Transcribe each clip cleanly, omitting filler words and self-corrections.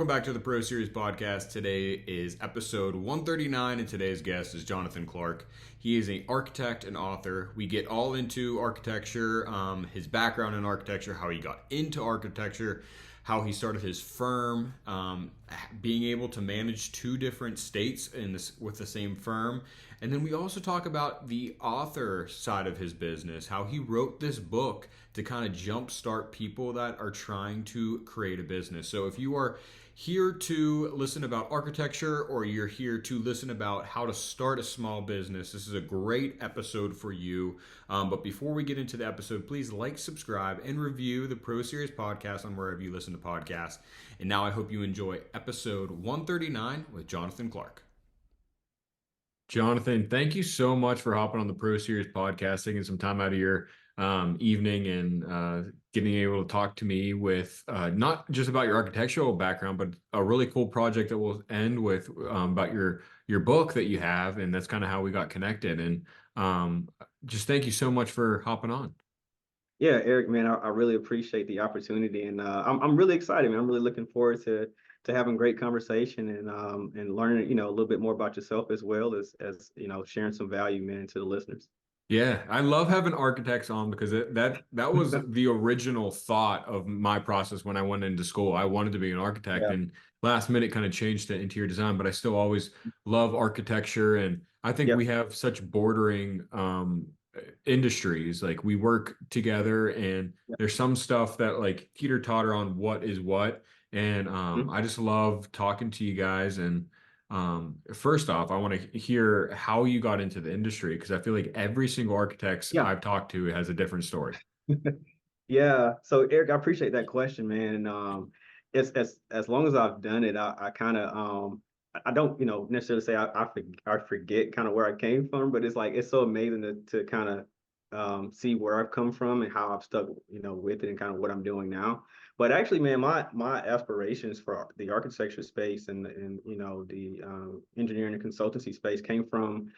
Welcome back to the Pro Series podcast. Today is episode 139, and today's guest is Jonathan Clark. He is an architect and author. We get all into architecture, his background in architecture, how he got into architecture, how he started his firm, being able to manage two different states with the same firm. And then we also talk about the author side of his business, how he wrote this book to kind of jumpstart people that are trying to create a business. So if you are here to listen about architecture, or you're here to listen about how to start a small business, this is a great episode for you. But before we get into the episode, please like, subscribe, and review the Pro Series podcast on wherever you listen to podcasts. And now I hope you enjoy episode 139 with Jonathan Clark. Jonathan, thank you so much for hopping on the Pro Series podcast, taking some time out of your evening and getting able to talk to me with not just about your architectural background, but a really cool project that will end with about your book that you have, and that's kind of how we got connected. And just thank you so much for hopping on. Yeah, Eric, man, I really appreciate the opportunity, and I'm really excited, man. I'm really looking forward to having great conversation and learning, a little bit more about yourself as well as sharing some value, man, to the listeners. Yeah, I love having architects on because that was the original thought of my process when I went into school. I wanted to be an architect, Yeah, and last minute kind of changed to interior design, but I still always love architecture. And I think yeah, we have such bordering industries. Like we work together, and yeah. there's some stuff that like teeter totter on what is what. And Mhm. I just love talking to you guys. And first off, I want to hear how you got into the industry, because I feel like every single architect Yeah. I've talked to has a different story. Yeah. So Eric, I appreciate that question, man. And it's as long as I've done it, I kind of I don't necessarily say I forget kind of where I came from, but it's like it's so amazing to kind of see where I've come from and how I've stuck with it and kind of what I'm doing now. But actually, man, my aspirations for the architecture space and the engineering and consultancy space came from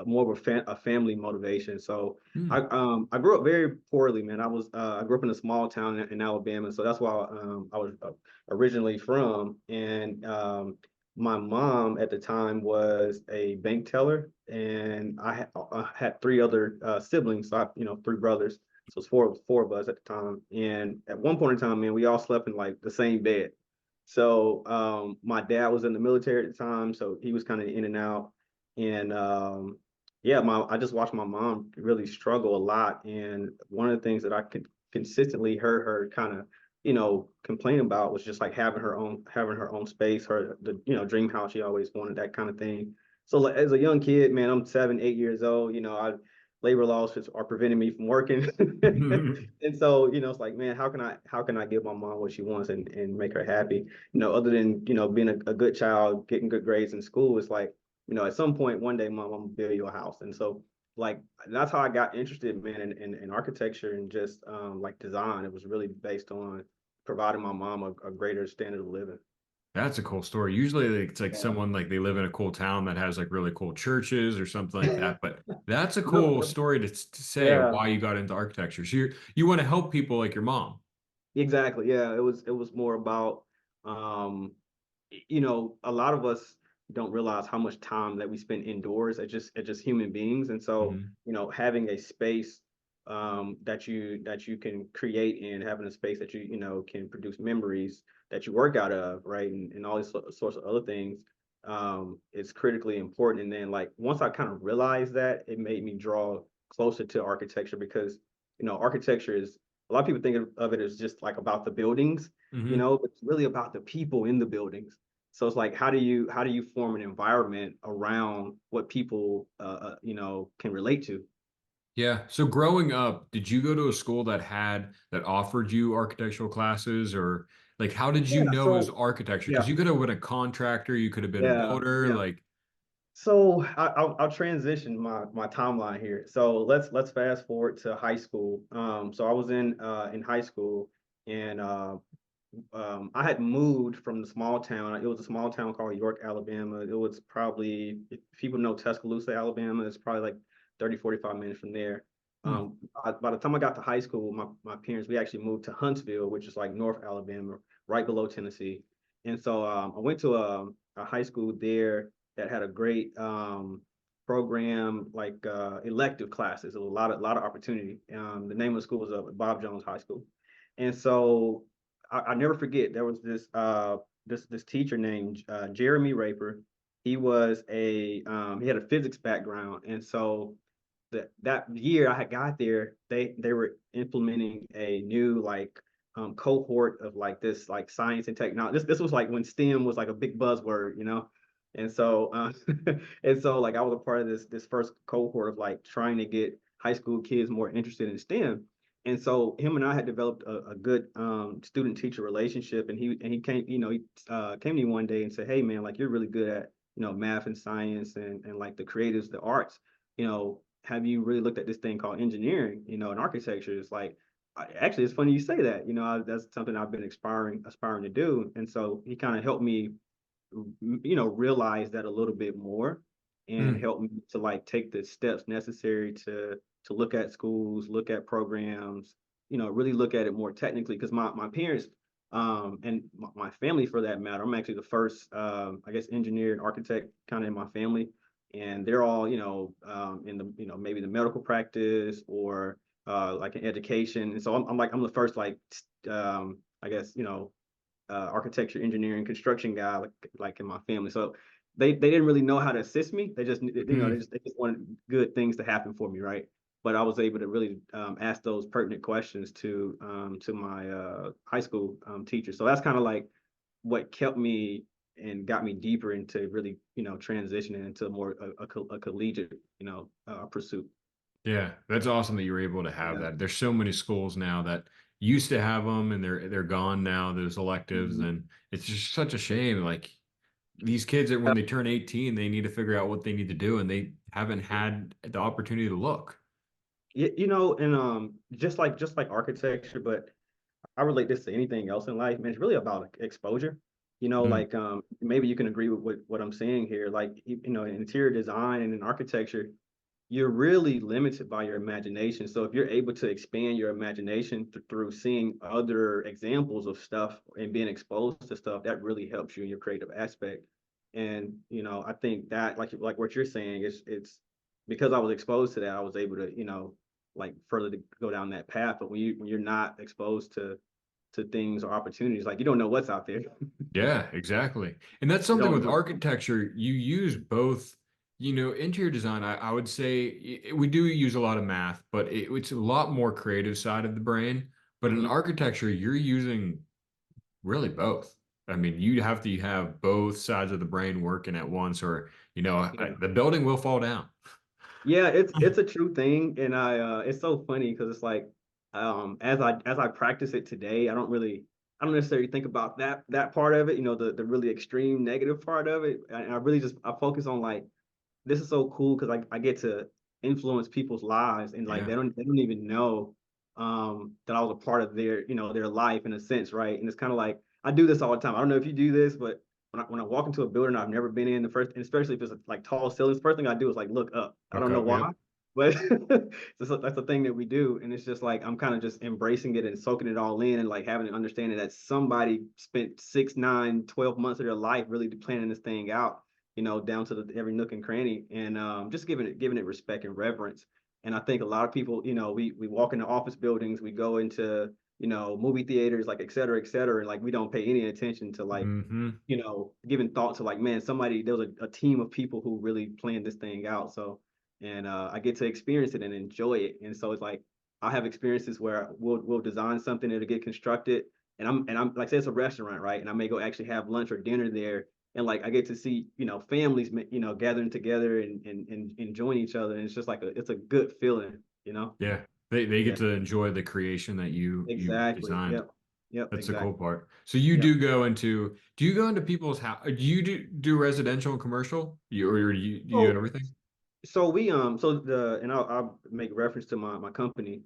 more of a family motivation. So Hmm. I grew up very poorly, man. I grew up in a small town in Alabama, so that's why I was originally from. And my mom at the time was a bank teller, and I had three other siblings. So three brothers. So it's four of us at the time. And at one point in time, man, we all slept in like the same bed. So my dad was in the military at the time, so he was kind of in and out. And yeah, I just watched my mom really struggle a lot. And one of the things that I could consistently heard her kind of, complain about was just like having her own space, the dream house she always wanted, that kind of thing. So like, as a young kid, man, I'm 7, 8 years old. Labor laws are preventing me from working. And so, it's like, man, how can I give my mom what she wants and make her happy? Other than, being a good child, getting good grades in school, it's like, at some point one day, mom, I'm gonna build you a house. And so like that's how I got interested, man, in architecture and just like design. It was really based on providing my mom a greater standard of living. That's a cool story. Usually it's like Yeah. someone like they live in a cool town that has like really cool churches or something like that. But that's a cool No, story to say of yeah, why you got into architecture. So you want to help people like your mom. exactly. Yeah, it was more about um a lot of us don't realize how much time that we spend indoors as just human beings. And so, Hmm. having a space that you can create in, having a space that can produce memories that you work out of, right? And all these sorts of other things is critically important. And then like once I kind of realized that, it made me draw closer to architecture because, architecture is a lot of people think of it as just like about the buildings, Hmm. but it's really about the people in the buildings. So it's like, how do you form an environment around what people, can relate to? Yeah. So growing up, did you go to a school that offered you architectural classes, or like how did you Yeah. know it was So architecture? yeah, Because you could have been a contractor, you could have been a yeah, builder. yeah. Like, So I'll transition my timeline here. So let's fast forward to high school. So I was in high school, and I had moved from the small town. It was a small town called York, Alabama. It was probably, if people know Tuscaloosa, Alabama, it's probably like 30, 45 minutes from there. hmm, By the time I got to high school, my parents, we actually moved to Huntsville, which is like North Alabama, right below Tennessee. And so I went to a high school there that had a great program, like elective classes. There was a lot of opportunity. The name of the school was Bob Jones High School. And so I never forget, there was this teacher named Jeremy Raper. He was he had a physics background, and so that year I had got there, they were implementing a new like cohort of like this like science and technology. This was like when STEM was like a big buzzword, you know. And so and so like I was a part of this first cohort of like trying to get high school kids more interested in STEM. And so him and I had developed a good student teacher relationship, and he came, he came to me one day and said, "Hey man, like you're really good at, math and science and like the creatives, the arts, have you really looked at this thing called engineering, and architecture?" It's like, actually, it's funny you say that. That's something I've been aspiring to do. And so he kind of helped me, realize that a little bit more, and Mm. help me to like take the steps necessary to look at schools, look at programs, really look at it more technically. Because my parents, and my family for that matter, I'm actually the first, I guess, engineer and architect kind of in my family, and they're all, in the, maybe the medical practice or like in education. And so I'm the first like, I guess, architecture, engineering, construction guy like in my family. So they didn't really know how to assist me. They just, Mm. they just wanted good things to happen for me, right? But I was able to really ask those pertinent questions to my high school teacher. So that's kind of like what kept me and got me deeper into really, transitioning into more a collegiate, pursuit. Yeah, that's awesome that you were able to have Yeah. that. There's so many schools now that used to have them and they're gone now. There's electives Mhm. and it's just such a shame. Like these kids that when they turn 18, they need to figure out what they need to do and they haven't had the opportunity to look. And just like architecture, but I relate this to anything else in life, man. It's really about like, exposure. Mm. Like maybe you can agree with what I'm saying here. Like in interior design and in architecture, you're really limited by your imagination. So if you're able to expand your imagination through seeing other examples of stuff and being exposed to stuff, that really helps you in your creative aspect. And I think that like what you're saying is it's because I was exposed to that, I was able to like further to go down that path. But when you're not exposed to things or opportunities, like you don't know what's out there. Yeah, exactly. And that's You something don't with know. architecture, you use both, interior design. I would say we do use a lot of math, but it's a lot more creative side of the brain. But in Mhm. architecture, you're using really both. I mean, you have to have both sides of the brain working at once, or, Yeah. the building will fall down. Yeah, it's a true thing, and it's so funny because it's like as I practice it today, I don't necessarily think about that part of it, the really extreme negative part of it. And I really just I focus on like this is so cool because I get to influence people's lives, and like Yeah. they don't even know that I was a part of their life in a sense, right? And it's kind of like I do this all the time. I don't know if you do this, but when I walk into a building I've never been in, the first, and especially if it's like tall ceilings, first thing I do is like look up. I Look don't know up. why, Yep. but that's the thing that we do, and it's just like I'm kind of just embracing it and soaking it all in, and like having an understanding that somebody spent 6, 9, 12 months of their life really planning this thing out, down to every nook and cranny, and just giving it respect and reverence. And I think a lot of people, we walk into office buildings, we go into, movie theaters, like et cetera, and like we don't pay any attention to like, Hmm. giving thought to like, man, there was a team of people who really planned this thing out. So, and I get to experience it and enjoy it. And so it's like I have experiences where we'll design something, it'll get constructed, and I'm like say it's a restaurant, right? And I may go actually have lunch or dinner there, and like I get to see families gathering together and enjoying each other, and it's just like it's a good feeling. Yeah. They get Yeah, to enjoy the creation that you exactly. designed. Yep, That's the cool exactly. part. So you Yep. do you go into people's house? Do you do residential and commercial? Or you do So everything? and I'll make reference to my company.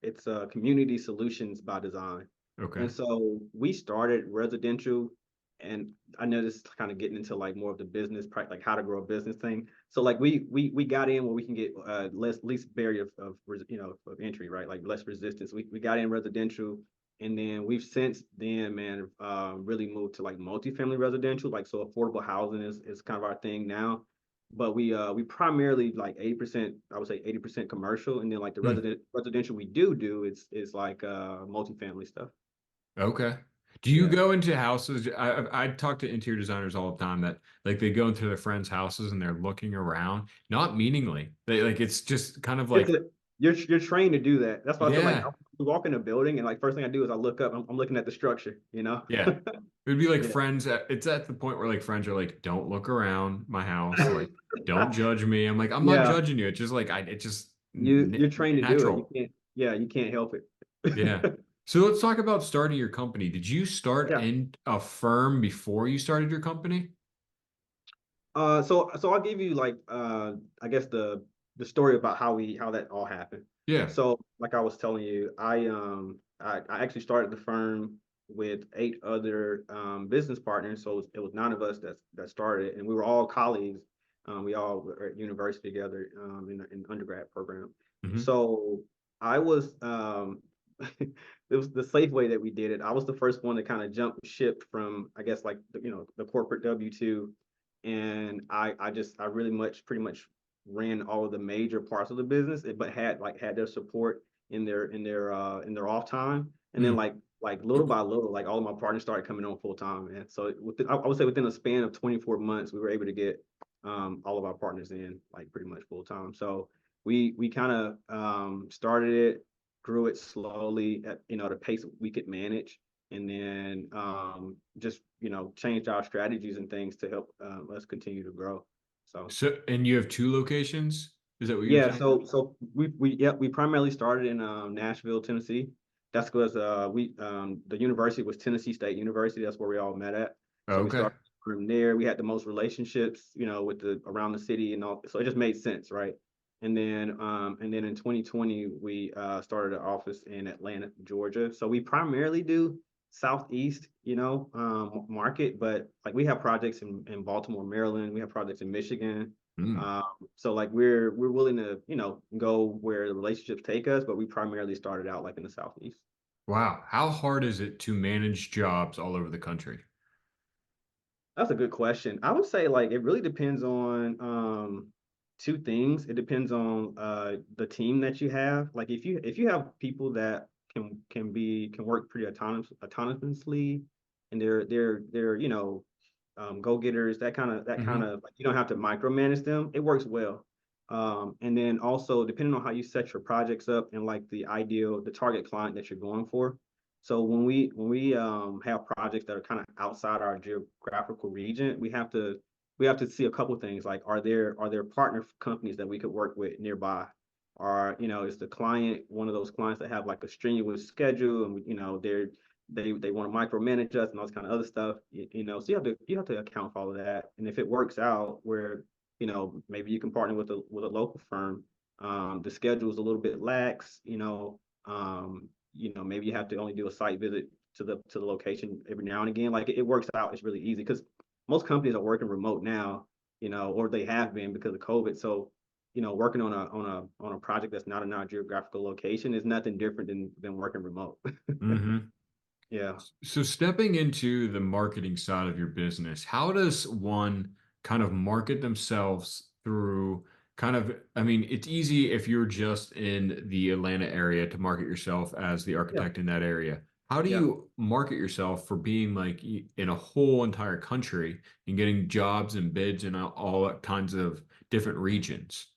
It's Community Solutions by Design. Okay. And so we started residential, and I know this is kind of getting into like more of the business, like how to grow a business thing. So like we got in where we can get least barrier of entry, right? Like less resistance. We got in residential. And then we've since then, man, really moved to like multifamily residential, like so affordable housing is kind of our thing now. But we primarily like 80%, I would say 80% commercial, and then like the Hmm. residential we do is like multifamily stuff. Okay. Do you Yeah. go into houses? I talk to interior designers all the time that like they go into their friends' houses and they're looking around, not meaningly. They like it's just kind of It's like, a, you're trained to do that. That's why I feel like I yeah, walk in a building and like first thing I do is I look up. I'm looking at the structure, you know? yeah. It would be like Yeah. friends. It's at the point where like friends are like, don't look around my house, like don't judge me. I'm like, I'm not Yeah. judging you. It's just like it's just You're trained to do it. You natural. can't, yeah, you can't help Yeah. it. So let's talk about starting your company. Did you start Yeah. in a firm before you started your company? So I'll give you like I guess the story about how that all happened. Yeah. So like I was telling you, I actually started the firm with eight other business partners. So it was nine of us that started it, and we were all colleagues. We all were at university together in undergrad program. Hmm. So I was it was the safe way that we did it. I was the first one to kind of jump ship from I guess like the corporate W-2, and I really pretty much ran all of the major parts of the business, but had their support in their off time, and then Mm. like little by little, like all of my partners started coming on full time, and so I would say within a span of 24 months, we were able to get all of our partners in like pretty much full time. So we kind of started it, grew it slowly at the pace we could manage, and then just changed our strategies and things to help us continue to grow. So So, and you have two locations? Is that what you were yeah, saying? so we primarily started in Nashville, Tennessee. That's because we the university was Tennessee State University. That's where we all met at. So we Okay. started from there. We had the most relationships, with the around the city and all. So it just made sense, right? And then in 2020 we started an office in Atlanta, Georgia. So we primarily do Southeast, market, but like we have projects in Baltimore, Maryland. We have projects in Michigan. Mm. So like we're willing to, go where the relationships take us, but we primarily started out like in the Southeast. Wow. How hard is it to manage jobs all over the country? That's a good question. I would say like it really depends on two things. It depends on the team that you have. Like if you have people that can work pretty autonomously, and they're go-getters, that kind Hmm. of like you don't have to micromanage them. It works well. And then also depending on how you set your projects up and like the target client that you're going for. So when we have projects that are kind of outside our geographical region, we have to see a couple things like are there partner companies that we could work with nearby? Or is the client one of those clients that have like a strenuous schedule and they want to micromanage us and all this kind of other stuff. So you have to account for all of that. And if it works out where maybe you can partner with a local firm, the schedule is a little bit lax, maybe you have to only do a site visit to the location every now and again. Like it works out. It's really easy because most companies are working remote now, or they have been because of COVID. So, working on a project that's not in our geographical location is nothing different than working remote. Hmm. Yeah. So stepping into the marketing side of your business, how does one kind of market themselves through kind of, I mean, it's easy if you're just in the Atlanta area to market yourself as the Yeah. architect in that area. How do Yeah. you market yourself for being like in a whole entire country and getting jobs and bids in all kinds of different regions?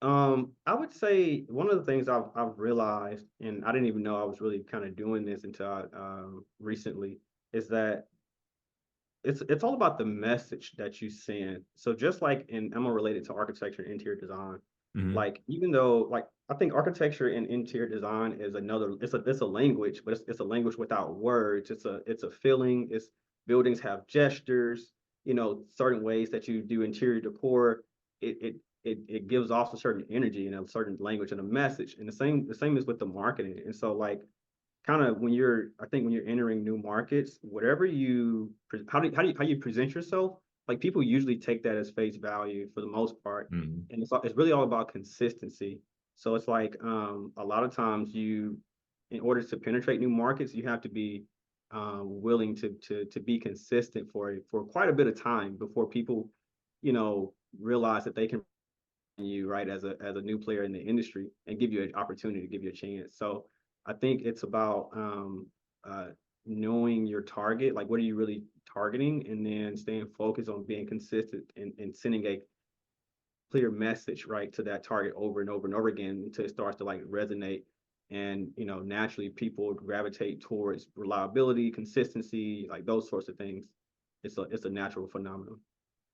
I would say one of the things I've realized, and I didn't even know I was really kind of doing this until recently, is that it's all about the message that you send. So just like I'm gonna relate it to architecture and interior design. Hmm. Like even though like I think architecture and interior design is it's a language, but it's a language without words. It's a feeling. It's buildings have gestures, certain ways that you do interior decor. It gives off a certain energy and a certain language and a message. And the same is with the marketing. And so like kind of I think when you're entering new markets, whatever how you present yourself, like people usually take that as face value for the most part, Hmm. and it's really all about consistency. So it's like a lot of times in order to penetrate new markets, you have to be willing to be consistent for quite a bit of time before people, realize that they can you right as a new player in the industry and give you an opportunity, give you a chance. So I think it's about uh, knowing your target, like what are you really targeting, and then staying focused on being consistent and sending a clear message right to that target over and over and over again until it starts to like resonate. And naturally people gravitate towards reliability, consistency, like those sorts of things. It's a natural phenomenon.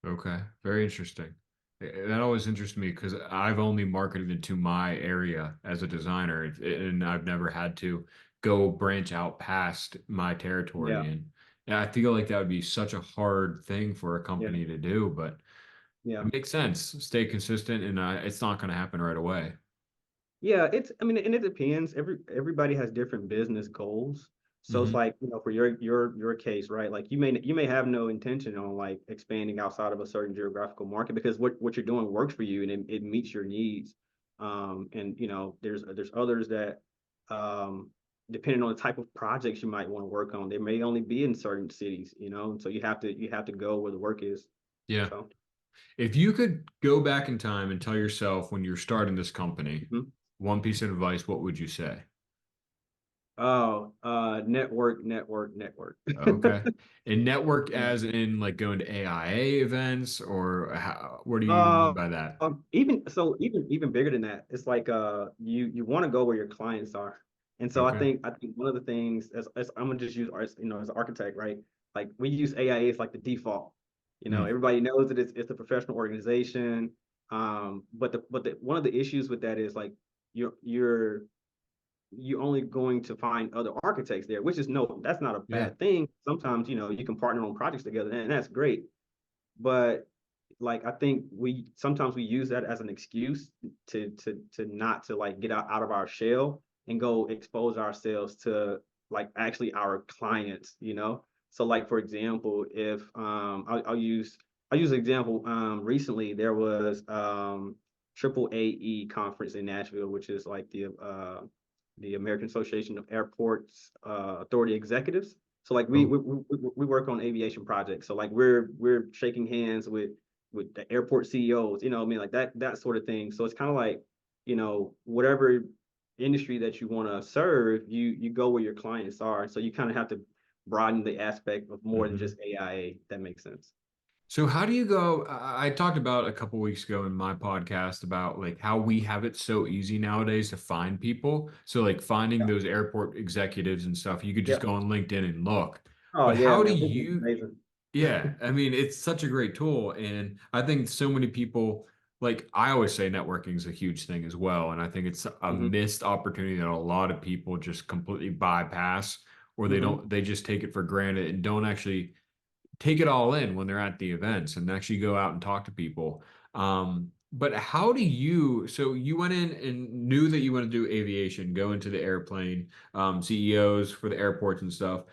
Okay, very interesting. That always interests me because I've only marketed into my area as a designer, and I've never had to go branch out past my Yeah, territory. And I feel like that would be such a hard thing for a yeah, company to do, but yeah. it makes sense. Stay consistent, and it's not going to happen right away. Yeah, I mean, and it depends. Everybody has different business goals. So it's Hmm. like, for your case, right? Like you may have no intention on like expanding outside of a certain geographical market because what you're doing works for you and it meets your needs. And there's others that depending on the type of projects you might want to work on, they may only be in certain cities, so you have to go where the work is. Yeah. So If you could go back in time and tell yourself when you're starting this company mhm. one piece of advice, what would you say? Oh, network, network, network. Okay. And network Yeah. as in like going to AIA events or what do you mean Uh, by that? even bigger than that, it's like you want to go where your clients are, and so I Okay. think I think one of the things as I'm gonna just use as an architect, right? Like we use AIA as like the default. Hmm. Everybody knows that it's a professional organization. But one of the issues with that is like you're you're only going to find other architects there, which is no, that's not a Yeah. bad thing. Sometimes you can partner on projects together, and that's great. But like I think we sometimes we use that as an excuse to not to like get out of our shell and go expose ourselves to like actually our clients. So like for example, if I'll use an example. Recently there was triple AE conference in Nashville, which is like the American Association of Airports Authority Executives. So like we, Oh, we we work on aviation projects. So like we're shaking hands with the airport CEOs, what I mean, like that sort of thing. So it's kind of like, whatever industry that you want to serve, you go where your clients are. So you kind of have to broaden the aspect of more than hmm. just AIA. That makes sense. So how do you go? I talked about a couple weeks ago in my podcast about like how we have it so easy nowadays to find people. So like finding Yeah. those airport executives and stuff, you could just Yeah. go on LinkedIn and look. Oh But yeah, how do man. LinkedIn is you amazing. Yeah, I mean, it's such a great tool. And I think so many people, like I always say, networking is a huge thing as well. And I think it's a Hmm. missed opportunity that a lot of people just completely bypass, or Hmm. they just take it for granted and don't actually take it all in when they're at the events and actually go out and talk to people. But how do you, so you went in and knew that you want to do aviation, go into the airplane, CEOs for the airports and stuff.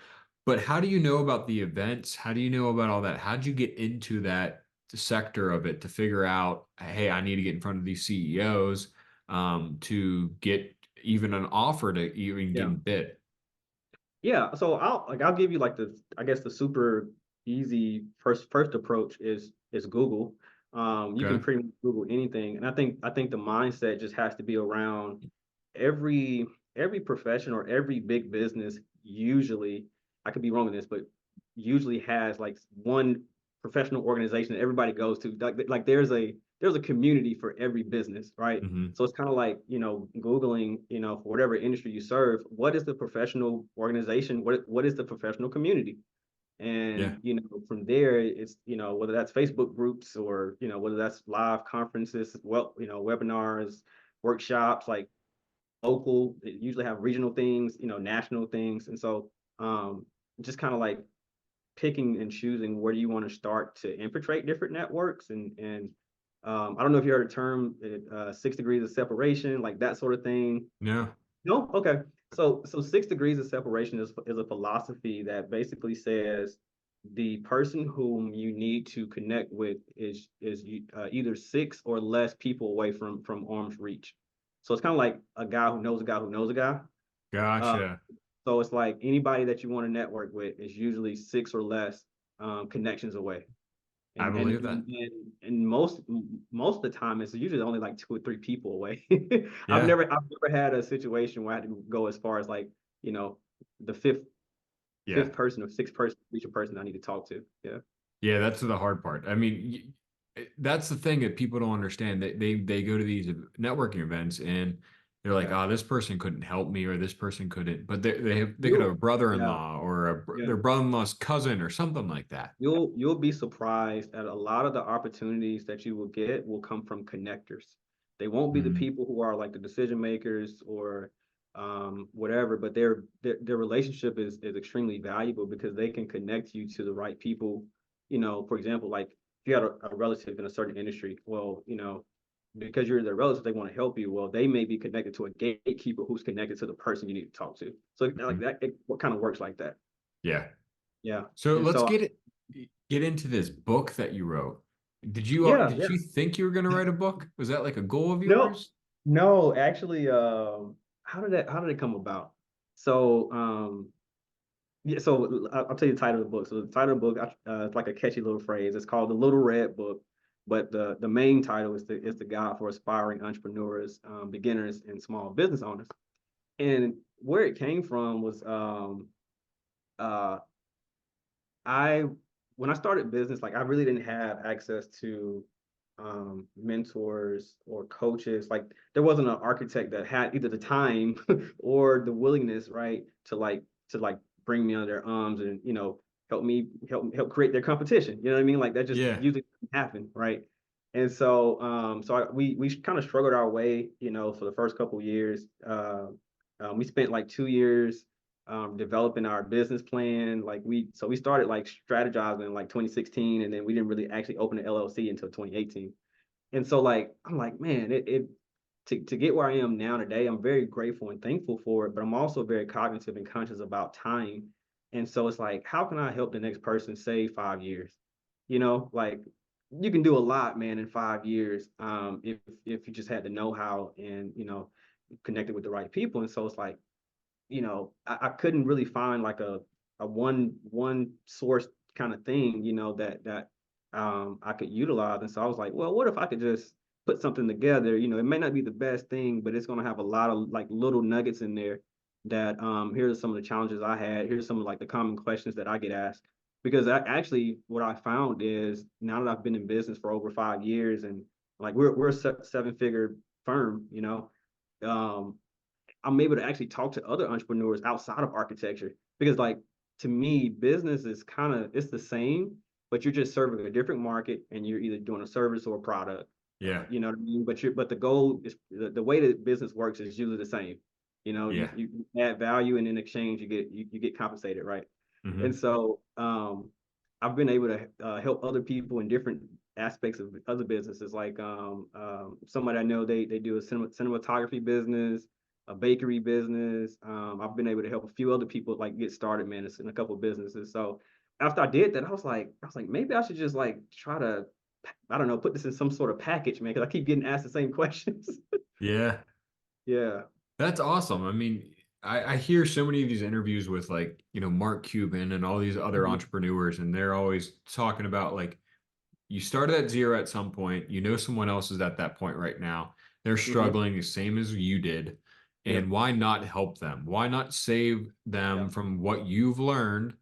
But how do you know about the events? How do you know about all that? How did you get into that sector of it to figure out, hey, I need to get in front of these CEOs to get even an offer to even Yeah. get bid? Yeah, so I'll give you like I guess the super easy first approach is Google. You can Okay. pretty much Google anything, and I think the mindset just has to be around every every profession or every big business. Usually, I could be wrong in this, but usually has like one professional organization that everybody goes to. Like there's a community for every business, right? Hmm. So it's kind of like, Googling, for whatever industry you serve, what is the professional organization? What is the professional community? Yeah. And, from there, it's, whether that's Facebook groups or, whether that's live conferences, well, webinars, workshops, like local, they usually have regional things, national things. And so just kind of like picking and choosing where do you want to start to infiltrate different networks and I don't know if you heard a term 6 degrees of separation, like that sort of thing. No. No, okay. So 6 degrees of separation is a philosophy that basically says the person whom you need to connect with is either six or less people away from arm's reach. So it's kind of like a guy who knows a guy who knows a guy. Uh, Gotcha. so it's like anybody that you want to network with is usually six or less connections away. I And and believe that. and, and, and most of the time it's usually only like two or three people away. Yeah. I've never had a situation where I had to go as far as like, you know, the Yeah. fifth person or sixth person, reach a person I need to talk to. Yeah. Yeah, that's the hard part. I mean, that's the thing that people don't understand. They go to these networking events and they're like, Yeah. "Oh, this person couldn't help me, or this person couldn't." But they could have a You yeah, brother-in-law or yeah. their brother-in-law's cousin or something like that. You'll be surprised at a lot of the opportunities that you will get will come from connectors. They won't be the Mm, people who are like the decision makers or whatever, but their relationship is extremely valuable because they can connect you to the right people. You know, for example, like if you had a relative in a certain industry, well, you know, because you're their relative, they want to help you. Well, they may be connected to a gatekeeper who's connected to the person you need to talk to. So like mhm. that, what kind of works like that? Yeah. Yeah. So And let's so get into this book that you wrote. yeah, Did yeah. you think you were going to write a book? Was that like a goal of No, yours? no, actually, how did it come about? So, yeah, so I'll tell you the title of the book. So the title of the book, it's like a catchy little phrase. It's called The Little Red Book, but the main title is the guide for aspiring entrepreneurs, beginners, and small business owners. And where it came from was, uh, I when I started business, like I really didn't have access to mentors or coaches. Like there wasn't an architect that had either the time or the willingness, right, to like bring me under their arms and help create their competition. You know what I mean? Like that just Yeah. usually doesn't happen, right? And so we kind of struggled our way, you know, for the first couple of years. We spent like 2 years developing our business plan. We started like strategizing in like 2016, and then we didn't really actually open the LLC until 2018. And so like I'm like, man, it to get where I am now today, I'm very grateful and thankful for it, but I'm also very cognitive and conscious about time. And so it's like, how can I help the next person save 5 years? You know, like you can do a lot, man, in 5 years, if you just had the know-how and connected with the right people. And so it's like, I couldn't really find like a one source kind of thing, that I could utilize. And so I was like, well, what if I could just put something together? You know, it may not be the best thing, but it's gonna have a lot of like little nuggets in there that here's some of the challenges I had. Here's some of like the common questions that I get asked. Because actually what I found is now that I've been in business for over 5 years and like we're a seven figure firm, um, I'm able to actually talk to other entrepreneurs outside of architecture because like to me, business is kind of it's the same, but you're just serving a different market and you're either doing a service or a product. Yeah. You know what I mean? But the goal is the way that business works is usually the same. You know, Yeah. you add value and in exchange you get compensated, right? And Hmm. so I've been able to help other people in different aspects of other businesses. Like somebody I know they do a cinematography business, a bakery business. I've been able to help a few other people like get started, man, in a couple of businesses. So after I did that, I was like, maybe I should just like try to, I don't know, put this in some sort of package, man, because I keep getting asked the same questions. Yeah. Yeah. That's awesome. I mean, I hear so many of these interviews with like, Mark Cuban and all these other Mhm. entrepreneurs, and they're always talking about like you started at zero at some point, someone else is at that point right now. They're Mhm. struggling the same as you did. Yeah. And why not help them? Why not save Yeah. them from what you've learned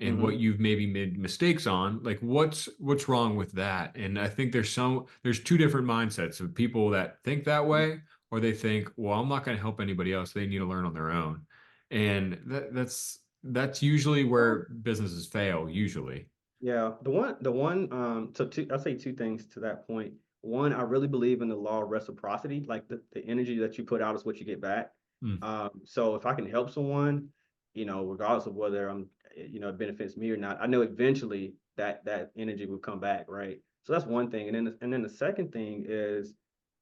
and what Mhm. you've maybe made mistakes on? Like what's wrong with that? And I think there's two different mindsets of people that think that way or they think, well, I'm not going to help anybody else. They need to learn on their own. And that's usually Well, where businesses fail, usually. yeah, so I'll say two things to that point. One, I really believe in the law of reciprocity, like the energy that you put out is what you get back. Mm, So if I can help someone, regardless of whether it benefits me or not, I know eventually that energy will come back, right? So that's one thing. And then the second thing is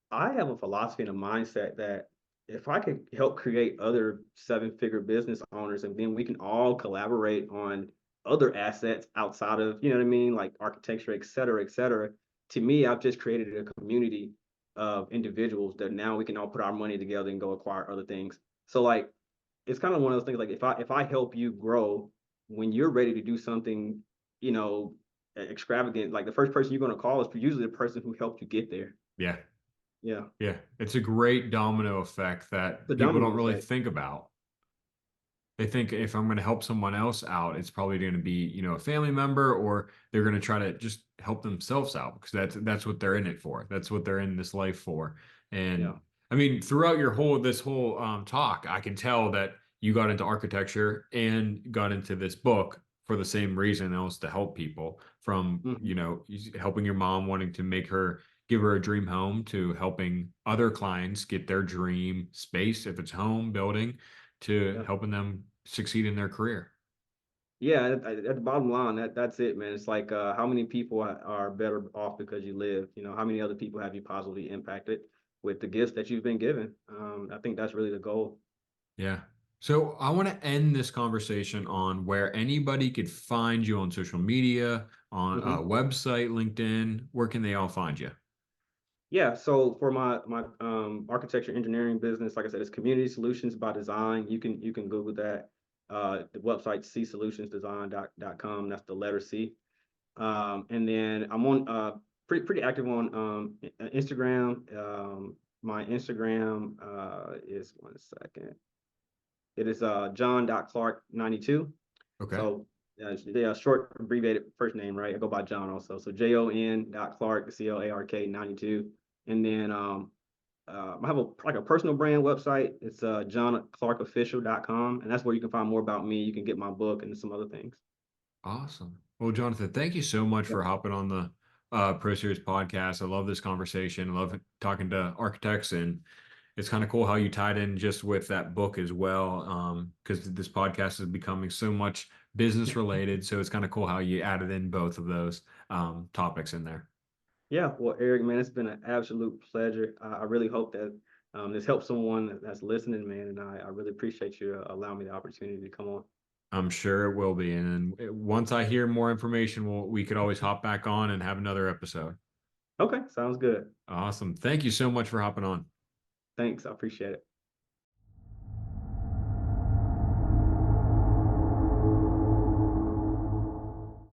I have a philosophy and a mindset that if I could help create other seven-figure business owners and then we can all collaborate on other assets outside of, you know what I mean, like architecture, et cetera, et cetera. To me, I've just created a community of individuals that now we can all put our money together and go acquire other things. So like it's kind of one of those things like if I help you grow when you're ready to do something, you know, extravagant, like the first person you're going to call is usually the person who helped you get there. Yeah. Yeah. Yeah. It's a great domino effect that The people don't domino really effect. think about. They think if I'm going to help someone else out, it's probably going to be, a family member, or they're going to try to just help themselves out because that's what they're in it for. That's what they're in this life for. And Yeah. I mean, throughout this whole talk, I can tell that you got into architecture and got into this book for the same reason, else to help people from, Hmm. helping your mom wanting to give her a dream home, to helping other clients get their dream space, if it's home building, to Yeah. helping them succeed in their career. Yeah, at the bottom line, that's it, man. It's like how many people are better off because you live? You know, how many other people have you positively impacted with the gifts that you've been given? I think that's really the goal. Yeah. So I want to end this conversation on where anybody could find you on social media, on a Hmm. website, LinkedIn. Where can they all find you? Yeah, so for my architecture engineering business, like I said, it's Community Solutions by Design. You can Google that. The website csolutionsdesign.com. That's the letter C. And then I'm on pretty active on Instagram. My Instagram is one second. It is john.clark92. Okay. So yeah, short abbreviated first name, right? I go by John also. So Jon.Clark, CLARK 92. And then I have like a personal brand website. It's johnclarkofficial.com. And that's where you can find more about me. You can get my book and some other things. Awesome. Well, Jonathan, thank you so much Yep. for hopping on the Pro Series podcast. I love this conversation. I love talking to architects, and it's kind of cool how you tied in just with that book as well. Because this podcast is becoming so much business related. So it's kind of cool how you added in both of those topics in there. Yeah, well, Eric, man, it's been an absolute pleasure. I really hope that this helps someone that's listening, man. And I really appreciate you allowing me the opportunity to come on. I'm sure it will be. And once I hear more information, we could always hop back on and have another episode. Okay, sounds good. Awesome. Thank you so much for hopping on. Thanks. I appreciate it.